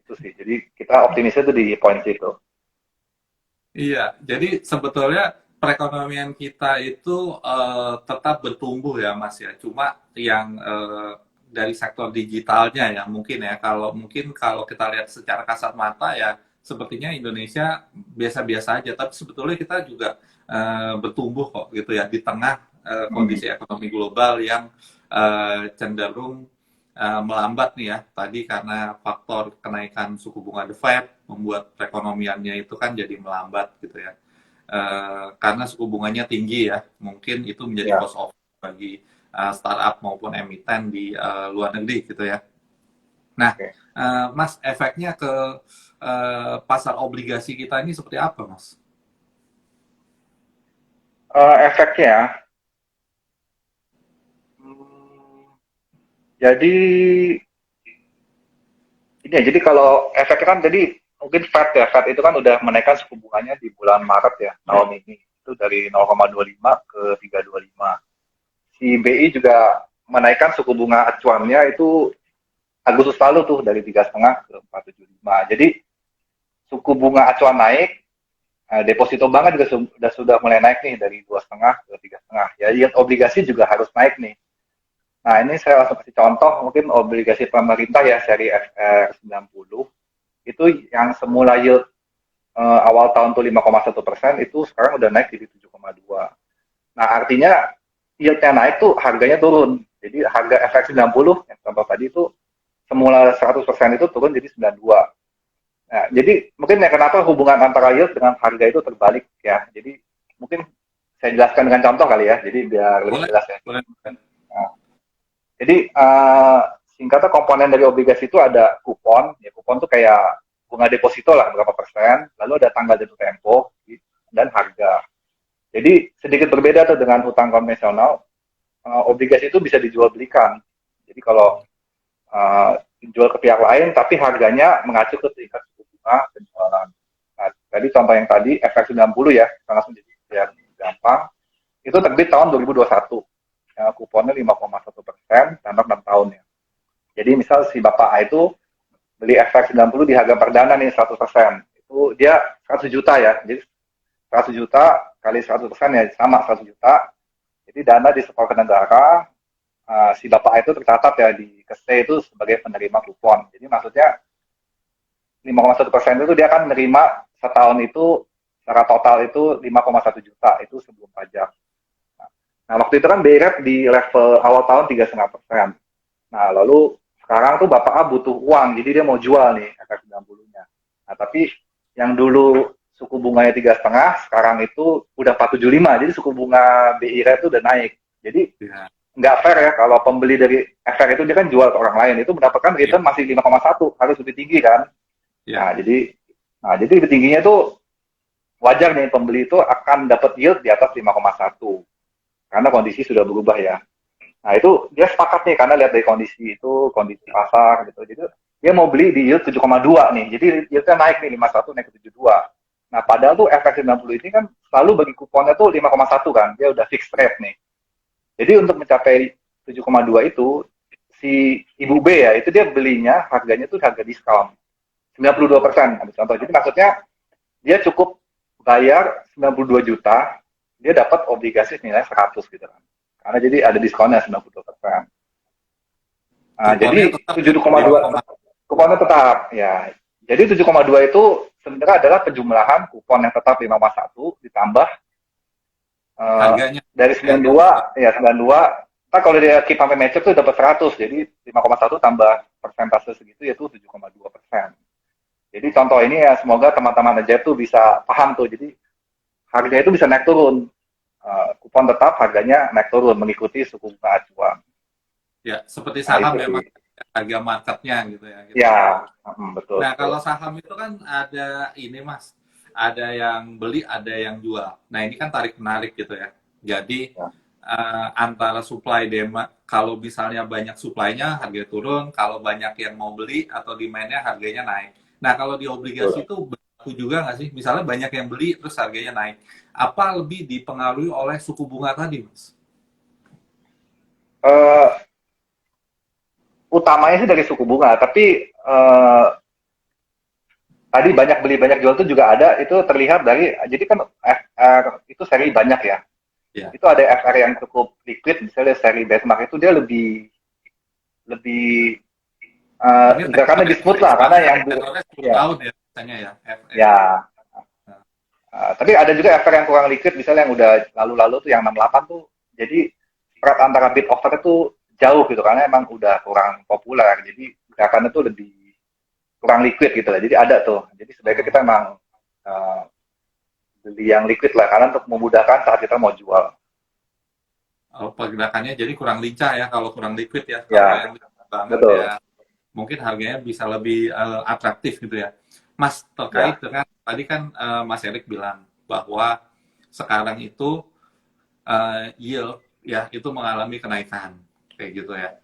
Itu sih. Jadi kita optimisnya tuh di poin situ. Iya, jadi sebetulnya perekonomian kita itu tetap bertumbuh ya Mas ya. Cuma yang dari sektor digitalnya ya mungkin ya. Kalau kita lihat secara kasat mata ya sepertinya Indonesia biasa-biasa aja. Tapi sebetulnya kita juga bertumbuh kok gitu ya di tengah Hmm. kondisi ekonomi global yang cenderung melambat nih ya. Tadi karena faktor kenaikan suku bunga The Fed membuat perekonomiannya itu kan jadi melambat gitu ya. Karena suku bunganya tinggi ya, mungkin itu menjadi Ya. cost of bagi startup maupun emiten di luar negeri gitu ya. Nah, Oke. Mas, efeknya ke pasar obligasi kita ini seperti apa, Mas? Efeknya, hmm, jadi ini ya. Jadi kalau efeknya kan jadi mungkin Fed ya, Fed itu kan udah menaikkan suku bunganya di bulan Maret ya tahun ini itu dari 0,25 ke 3,25. Si BI juga menaikkan suku bunga acuannya itu Agustus lalu tuh dari 3,5 ke 4,75. Jadi suku bunga acuan naik, deposito bank juga sudah mulai naik nih dari 2,5 ke 3,5. Ya, yield obligasi juga harus naik nih. Nah, ini saya langsung kasih contoh mungkin obligasi pemerintah ya seri FR90 itu yang semula yield awal tahun tuh 5,1% itu sekarang udah naik jadi 7,2. Nah, artinya yieldnya naik tuh harganya turun. Jadi harga FX90 yang contoh tadi itu semula 100% itu turun jadi 92. Nah, jadi mungkin ya kenapa hubungan antara yield dengan harga itu terbalik ya. Jadi mungkin saya jelaskan dengan contoh kali ya, jadi biar lebih Boleh, jelas ya. boleh. Nah, jadi singkatnya komponen dari obligasi itu ada kupon, ya kupon tuh kayak bunga deposito lah berapa persen, lalu ada tanggal jatuh tempo dan harga. Jadi sedikit berbeda tuh dengan hutang konvensional, obligasi itu bisa dijual belikan. Jadi kalau dijual ke pihak lain, tapi harganya mengacu ke tingkat suku bunga penjualan. Nah, tadi contoh yang tadi FX90 ya, kita langsung jadi biar gampang. Itu terbit tahun 2021. Ya, kuponnya 5,1% tambah 6 tahun ya. Jadi misal si Bapak A itu beli FX90 di harga perdana nih 100%. Itu dia 100 juta ya. Jadi 100 juta kali 100% ya sama 100 juta. Jadi dana disetor ke negara, si bapak itu tercatat ya di KSE itu sebagai penerima kupon. Jadi maksudnya 5,1% itu dia akan menerima setahun itu secara total itu 5,1 juta itu sebelum pajak. Nah, waktu itu kan BI rate di level awal tahun 3,5%. Nah, lalu sekarang tuh bapak A butuh uang, jadi dia mau jual nih efek 90-nya. Nah, tapi yang dulu suku bunganya 3,5, sekarang itu udah 4,75, jadi suku bunga BI rate itu udah naik. Jadi Ya, nggak fair ya kalau pembeli dari efek itu dia kan jual ke orang lain itu mendapatkan ya, return masih 5,1 harus lebih tinggi kan. ya. Nah jadi lebih tingginya tuh wajar nih pembeli itu akan dapat yield di atas 5,1 karena kondisi sudah berubah ya. Nah itu dia sepakat nih karena lihat dari kondisi pasar gitu. Jadi dia mau beli di yield 7,2 nih. Jadi yieldnya naik nih 51 naik ke 72. Nah padahal tuh efek 90 ini kan selalu bagi kuponnya tuh 5,1 kan. Dia udah fixed rate nih. Jadi untuk mencapai 7,2 itu si ibu B ya itu dia belinya harganya tuh harga diskon 92%. Contoh. Jadi maksudnya dia cukup bayar 92 juta, dia dapat obligasi nilai 100 gitu kan. Karena jadi ada diskonnya 92%. Nah, Kuponnya jadi tetap ya 7,2 5, kuponnya tetap ya. Jadi 7,2 itu sebenarnya adalah penjumlahan kupon yang tetap 5,1 ditambah eh, harganya dari ya. 92 ya 92. Nah, kalau dia keep sampai match itu dapat 100. Jadi 5,1 tambah persentase segitu yaitu 7,2%. Jadi contoh ini ya semoga teman-teman aja tuh bisa paham tuh. Jadi harga itu bisa naik turun. Kupon tetap harganya naik turun mengikuti suku bunga acuan. Ya, seperti Nah saham itu ya sih. Mas, harga marketnya gitu ya kita Ya, ketahui. betul Nah, betul. kalau saham itu kan ada ini Mas, ada yang beli, ada yang jual. Nah, ini kan tarik menarik gitu ya. Jadi Ya, antara supply demand, kalau misalnya banyak supply-nya harga turun, kalau banyak yang mau beli atau demand-nya harganya naik. Nah, kalau di obligasi betul. itu berlaku juga nggak sih? Misalnya banyak yang beli terus harganya naik. Apa lebih dipengaruhi oleh suku bunga tadi, Mas? Eh, Utamanya sih dari suku bunga, tapi tadi banyak beli banyak jual itu juga ada, itu terlihat dari, jadi kan FR itu seri banyak ya, Ya. itu ada FR yang cukup liquid, misalnya seri benchmark itu dia lebih lebih Ini gerakannya lebih smooth lah, karena yang tenornya 10 ya tahun ya biasanya ya, FR. ya. Nah, Tapi ada juga FR yang kurang liquid, misalnya yang udah lalu-lalu tuh yang 68 tuh, jadi spread antara bid offer itu jauh gitu, karena emang udah kurang populer, jadi gerakannya tuh lebih kurang liquid gitu lah. Jadi ada tuh. Jadi sebaiknya kita oh, emang uh, beli yang liquid lah, karena untuk memudahkan saat kita mau jual. oh, pergerakannya jadi kurang lincah ya kalau kurang liquid ya. Kalau Ya, yang liquid banget ya betul. mungkin harganya bisa lebih atraktif gitu ya. Mas, terkait Ya, dengan tadi kan Mas Erik bilang bahwa sekarang itu yield ya itu mengalami kenaikan kayak gitu ya.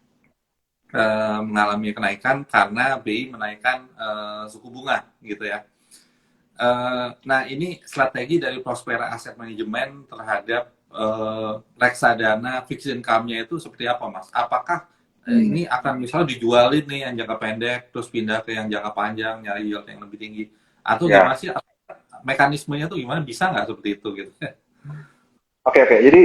Mengalami kenaikan karena BI menaikkan suku bunga gitu ya. Nah, ini strategi dari Prospera Asset Management terhadap reksadana fixed income-nya itu seperti apa, Mas? Apakah ini akan misalnya dijualin nih yang jangka pendek, terus pindah ke yang jangka panjang, nyari yield yang lebih tinggi? Atau gimana ya. sih? Mekanismenya tuh gimana? Bisa nggak seperti itu gitu? Oke, oke. Jadi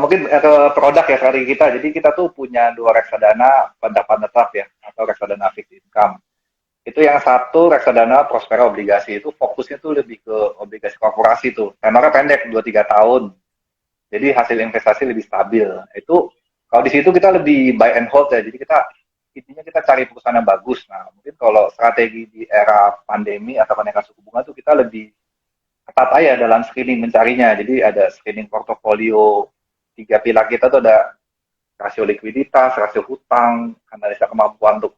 mungkin ke produk ya strategi kita. Jadi kita tuh punya dua reksadana pendapatan tetap ya, atau reksadana fixed income. Itu yang satu reksadana Prospera obligasi, itu fokusnya tuh lebih ke obligasi korporasi tuh. Tenornya pendek 2-3 tahun. Jadi hasil investasi lebih stabil. Itu kalau di situ kita lebih buy and hold ya. Jadi kita intinya kita cari perusahaan yang bagus. Nah, mungkin kalau strategi di era pandemi atau kenaikan suku bunga tuh kita lebih ketat aja dalam screening mencarinya. Jadi ada screening portofolio, tiga pilar kita tuh ada rasio likuiditas, rasio hutang, analisa kemampuan untuk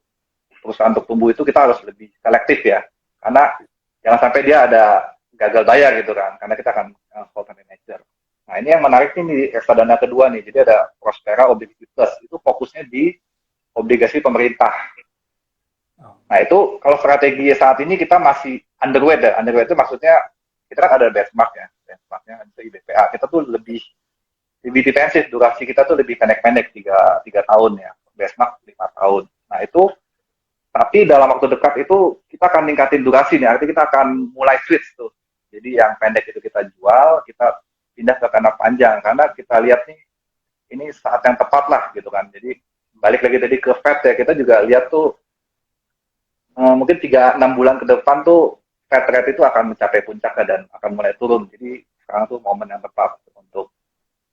perusahaan untuk tumbuh, itu kita harus lebih selektif ya. Karena jangan sampai dia ada gagal bayar gitu kan, karena kita akan hold manager. Nah, ini yang menarik nih di reksadana kedua nih. Jadi ada Prospera Obligasi Plus, itu fokusnya di obligasi pemerintah. Oh, Nah, itu kalau strategi saat ini kita masih underweight ya. Underweight itu maksudnya kita kan ada benchmark ya. Benchmarknya ada BPA. Kita tuh lebih defensif, durasi kita tuh lebih pendek-pendek, tiga tahun ya. Benchmark 5 tahun. Nah, itu tapi dalam waktu dekat itu kita akan ningkatin durasi nih, artinya kita akan mulai switch tuh. Jadi yang pendek itu kita jual, kita pindah ke tanah panjang, karena kita lihat nih ini saat yang tepat lah gitu kan. Jadi balik lagi tadi ke Fed ya, kita juga lihat tuh mungkin 3-6 bulan ke depan tuh Fed rate itu akan mencapai puncaknya dan akan mulai turun. Jadi sekarang tuh momen yang tepat untuk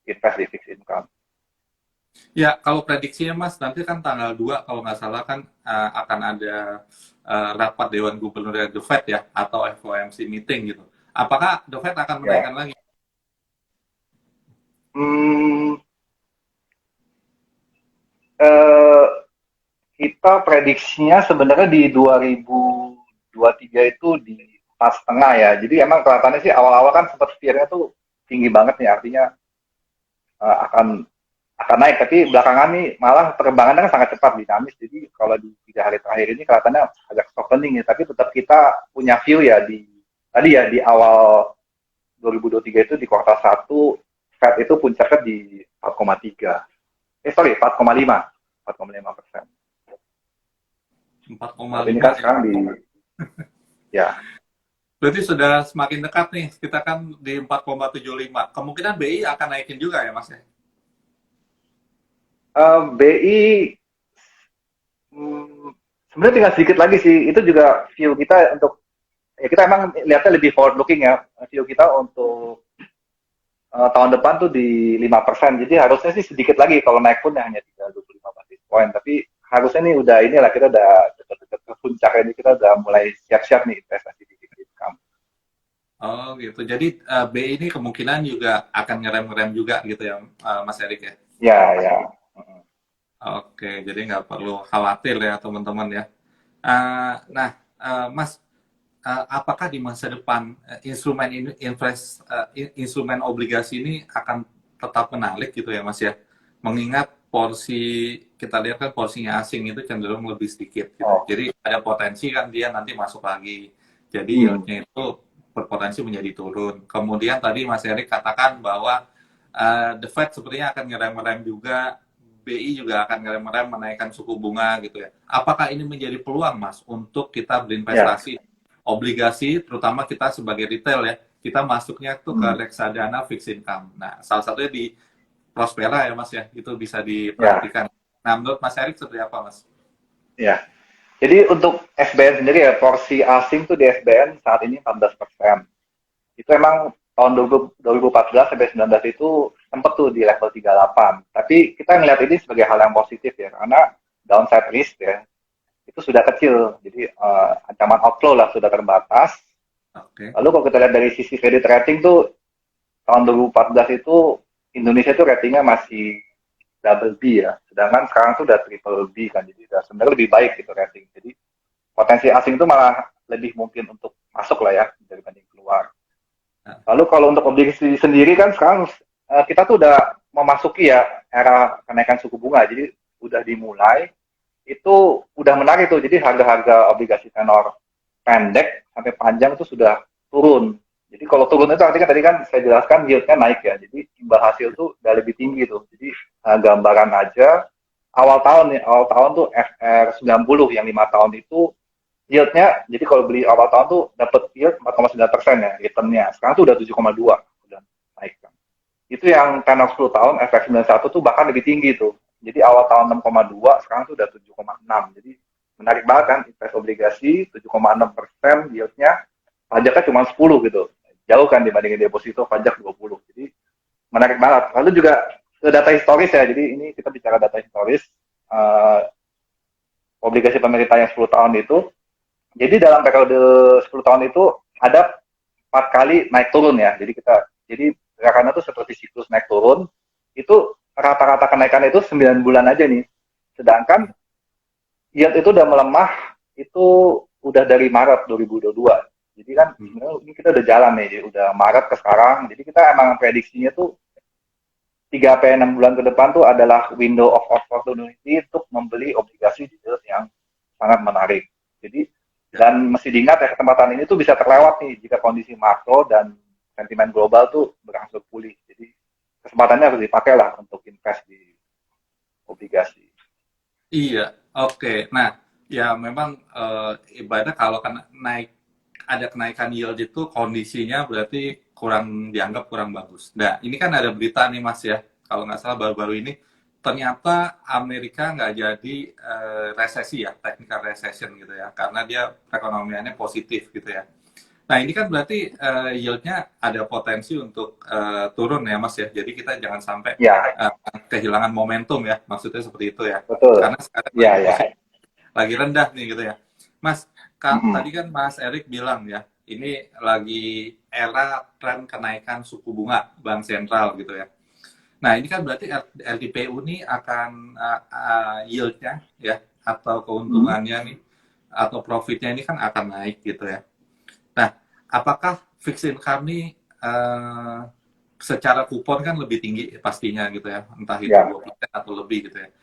invest di fixed income. ya, kalau prediksinya Mas, nanti kan tanggal 2 kalau nggak salah kan akan ada rapat Dewan Gubernur The Fed ya, atau FOMC meeting gitu. Apakah The Fed akan Ya. menaikkan lagi? Hmm, eh, kita prediksinya sebenarnya di 2023 itu di 4,5 ya. Jadi emang kelihatannya sih awal-awal kan sempat fear-nya tuh tinggi banget nih, artinya akan naik. Tapi belakangan nih malah perkembangannya kan sangat cepat, dinamis. Jadi kalau di 3 hari terakhir ini kelihatannya agak softening ya. Tapi tetap kita punya view ya di tadi ya di awal 2023 itu di kuartal 1 Fed itu puncaknya di 4,3. Sorry, 4,5. 4,5%. Tapi ini 4,5 kan ya. sekarang di ya. Berarti sudah semakin dekat nih. Kita kan di 4,75. Kemungkinan BI akan naikin juga ya, Mas ya? BI sebenarnya tinggal sedikit lagi sih. Itu juga view kita untuk ya kita emang lihatnya lebih forward looking ya. View kita untuk tahun depan tuh di 5%. Jadi harusnya sih sedikit lagi, kalau naik pun ya hanya 3,25 basis point. Tapi harusnya nih udah inilah, kita udah dekat-dekat ke puncak ini, kita udah mulai siap-siap nih investasi di fixed income. Oh gitu. Jadi BI ini kemungkinan juga akan ngerem-ngerem juga gitu ya, Mas Erik ya? Ya, ya. Oke, jadi nggak perlu khawatir ya teman-teman ya. Nah, Mas, apakah di masa depan instrumen obligasi ini akan tetap menarik gitu ya, Mas ya? Mengingat kita lihat kan porsinya asing itu cenderung lebih sedikit gitu. Oh. Jadi ada potensi kan dia nanti masuk lagi. Jadi yieldnya itu berpotensi menjadi turun. Kemudian tadi Mas Erik katakan bahwa The Fed sepertinya akan ngerem-ngerem juga, BI juga akan ngerem-ngerem menaikkan suku bunga gitu ya. Apakah ini menjadi peluang Mas untuk kita Ya. berinvestasi obligasi, terutama kita sebagai retail ya, kita masuknya tuh ke reksadana fixed income. Nah, salah satunya di Prospera ya Mas ya, itu bisa Ya, diperhatikan. Nah, menurut Mas Erik seperti apa Mas? ya. Jadi untuk SBN sendiri ya, porsi asing tuh di SBN saat ini 14%. Itu emang tahun 2014 sampai 19 itu sempat tuh di level 38. Tapi kita ngelihat ini sebagai hal yang positif ya, karena downside risk ya, itu sudah kecil. Jadi ancaman outflow lah sudah terbatas. Oke. Lalu kalau kita lihat dari sisi credit rating tuh tahun 2014 itu Indonesia tuh ratingnya masih double B ya. Sedangkan sekarang tuh udah triple B kan. Jadi udah sebenarnya lebih baik gitu rating. Jadi potensi asing itu malah lebih mungkin untuk masuk lah ya dibanding keluar. Nah, Lalu kalau untuk obligasi sendiri kan sekarang kita tuh udah memasuki ya era kenaikan suku bunga. Jadi udah dimulai itu udah menarik tuh. Jadi harga-harga obligasi tenor pendek sampai panjang itu sudah turun. Jadi kalau turun itu artinya tadi kan saya jelaskan yieldnya naik ya. Jadi imbal hasil tuh udah lebih tinggi tuh. Jadi gambaran aja awal tahun tuh FR90 yang 5 tahun itu yieldnya. Jadi kalau beli awal tahun tuh dapat yield 4,9% ya returnnya. Sekarang tuh udah 7,2 udah naik kan. Itu yang tenor 10 tahun FR91 tuh bahkan lebih tinggi tuh. Jadi awal tahun 6,2, sekarang tuh udah 7,6. Jadi menarik banget kan invest obligasi 7,6% yieldnya, pajaknya cuma 10 gitu. Jauh kan dibandingin deposito pajak 20. Jadi menarik banget. Lalu juga ke data historis ya. Jadi ini kita bicara data historis obligasi pemerintah yang 10 tahun itu. Jadi dalam periode 10 tahun itu ada 4 kali naik turun ya. Jadi gerakannya itu seperti siklus naik turun. Itu rata-rata kenaikan itu 9 bulan aja nih. Sedangkan yield itu udah melemah itu udah dari Maret 2022. Jadi kan sebenarnya ini kita udah jalan nih, jadi udah Maret ke sekarang. Jadi kita emang prediksinya tuh 3 sampai 6 bulan ke depan tuh adalah window of opportunity untuk membeli obligasi di yield yang sangat menarik. Jadi dan mesti diingat ya kesempatan ini tuh bisa terlewat nih jika kondisi makro dan sentimen global tuh berangsur pulih. Jadi kesempatannya harus dipakai lah untuk invest di obligasi. iya, oke. Nah, ya memang ibaratnya kalau naik ada kenaikan yield itu kondisinya berarti dianggap kurang bagus. Nah, ini kan ada berita nih Mas ya, kalau nggak salah baru-baru ini ternyata Amerika nggak jadi resesi ya, technical recession gitu ya, karena dia perekonomiannya positif gitu ya. Nah, ini kan berarti yield-nya ada potensi untuk turun ya Mas ya. Jadi kita jangan sampai Ya, kehilangan momentum ya, maksudnya seperti itu ya. betul. Karena sekarang Ya, lagi ya. lagi rendah nih gitu ya. Mas, tadi Mm-mm. kan Mas Erik bilang ya, ini lagi era tren kenaikan suku bunga bank sentral gitu ya. Nah, ini kan berarti LDPU ini akan yield-nya ya atau Mm. keuntungannya nih atau profitnya ini kan akan naik gitu ya. Nah, apakah fixed income ini secara kupon kan lebih tinggi pastinya gitu ya, entah itu Ya. 2% atau lebih gitu ya. Mm.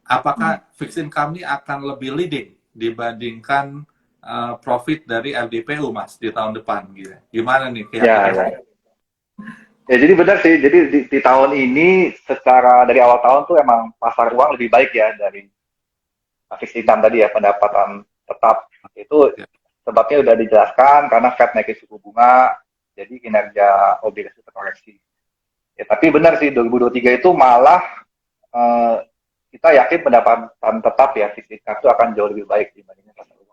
Apakah fixed income ini akan lebih leading dibandingkan profit dari LDPU Mas di tahun depan gitu. Gimana nih Ya, keyakinan? ya. Ya, jadi benar sih. Jadi di tahun ini secara dari awal tahun tuh emang pasar uang lebih baik ya dari fixed income tadi ya, pendapatan tetap. Itu Ya. sebabnya udah dijelaskan karena Fed naikin suku bunga, jadi kinerja obligasi terkoreksi. Ya, tapi benar sih 2023 itu malah eh, kita yakin pendapatan tetap ya fixed income itu akan jauh lebih baik dibandingkan pasar uang.